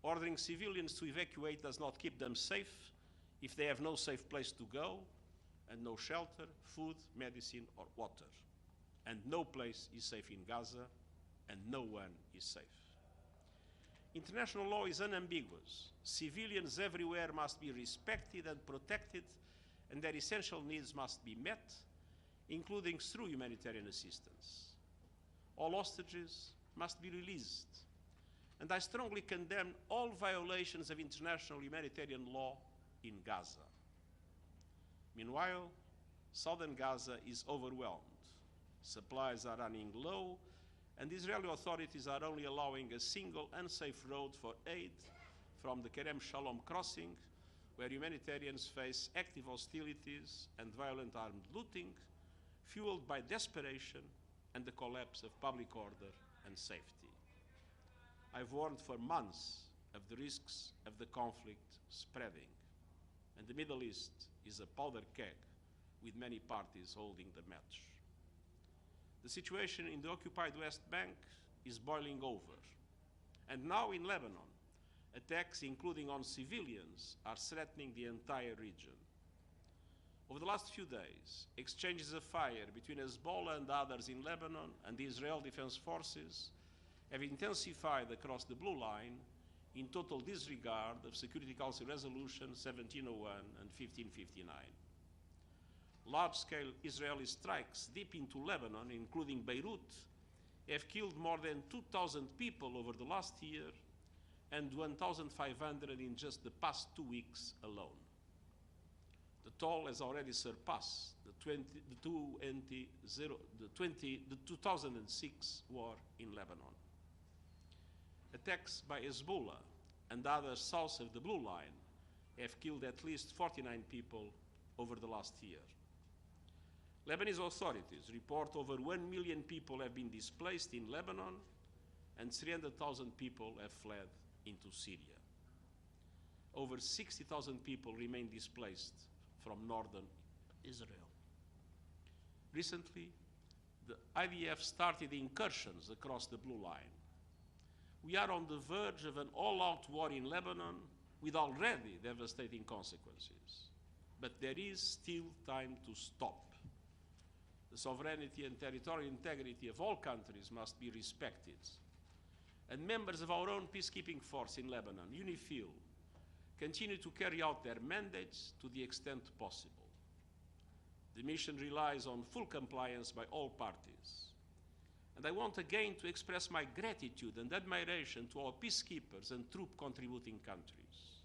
Ordering civilians to evacuate does not keep them safe if they have no safe place to go and no shelter, food, medicine, or water. And no place is safe in Gaza, and no one is safe. International law is unambiguous. Civilians everywhere must be respected and protected, and their essential needs must be met, including through humanitarian assistance. All hostages must be released, and I strongly condemn all violations of international humanitarian law in Gaza. Meanwhile, southern Gaza is overwhelmed. Supplies are running low, and the Israeli authorities are only allowing a single unsafe road for aid from the Kerem Shalom crossing, where humanitarians face active hostilities and violent armed looting, fueled by desperation and the collapse of public order and safety. I've warned for months of the risks of the conflict spreading, and the Middle East is a powder keg with many parties holding the match. The situation in the occupied West Bank is boiling over, and now in Lebanon, attacks, including on civilians, are threatening the entire region. Over the last few days, exchanges of fire between Hezbollah and others in Lebanon and the Israel Defense Forces have intensified across the blue line in total disregard of Security Council Resolution 1701 and 1559. Large-scale Israeli strikes deep into Lebanon, including Beirut, have killed more than 2,000 people over the last year and 1,500 in just the past 2 weeks alone. The toll has already surpassed the 2006 war in Lebanon. Attacks by Hezbollah and others south of the blue line have killed at least 49 people over the last year. Lebanese authorities report over 1 million people have been displaced in Lebanon and 300,000 people have fled into Syria. Over 60,000 people remain displaced from northern Israel. Recently, the IDF started incursions across the blue line. We are on the verge of an all-out war in Lebanon with already devastating consequences. But there is still time to stop. The sovereignty and territorial integrity of all countries must be respected. And members of our own peacekeeping force in Lebanon, UNIFIL, continue to carry out their mandates to the extent possible. The mission relies on full compliance by all parties. And I want again to express my gratitude and admiration to our peacekeepers and troop-contributing countries.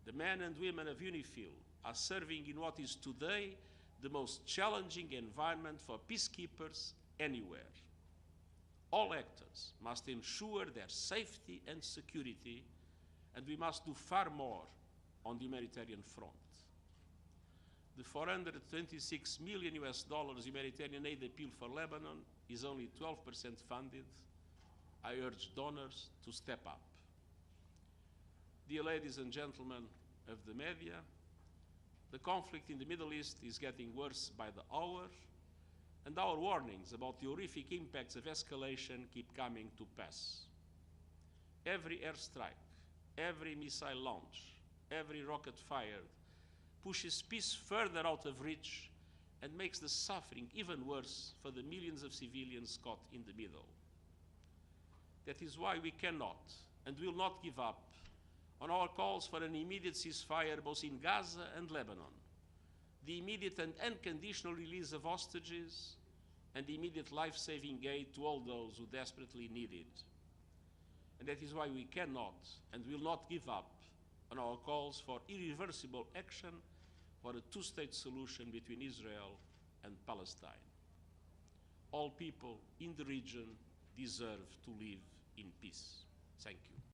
The men and women of UNIFIL are serving in what is today the most challenging environment for peacekeepers anywhere. All actors must ensure their safety and security, and we must do far more on the humanitarian front. The $426 million humanitarian aid appeal for Lebanon is only 12% funded. I urge donors to step up. Dear ladies and gentlemen of the media, the conflict in the Middle East is getting worse by the hour, and our warnings about the horrific impacts of escalation keep coming to pass. Every airstrike, every missile launch, every rocket fired pushes peace further out of reach and makes the suffering even worse for the millions of civilians caught in the middle. That is why we cannot and will not give up on our calls for an immediate ceasefire both in Gaza and Lebanon, the immediate and unconditional release of hostages, and the immediate life-saving aid to all those who desperately need it. And that is why we cannot and will not give up on our calls for irreversible action for a two-state solution between Israel and Palestine. All people in the region deserve to live in peace. Thank you.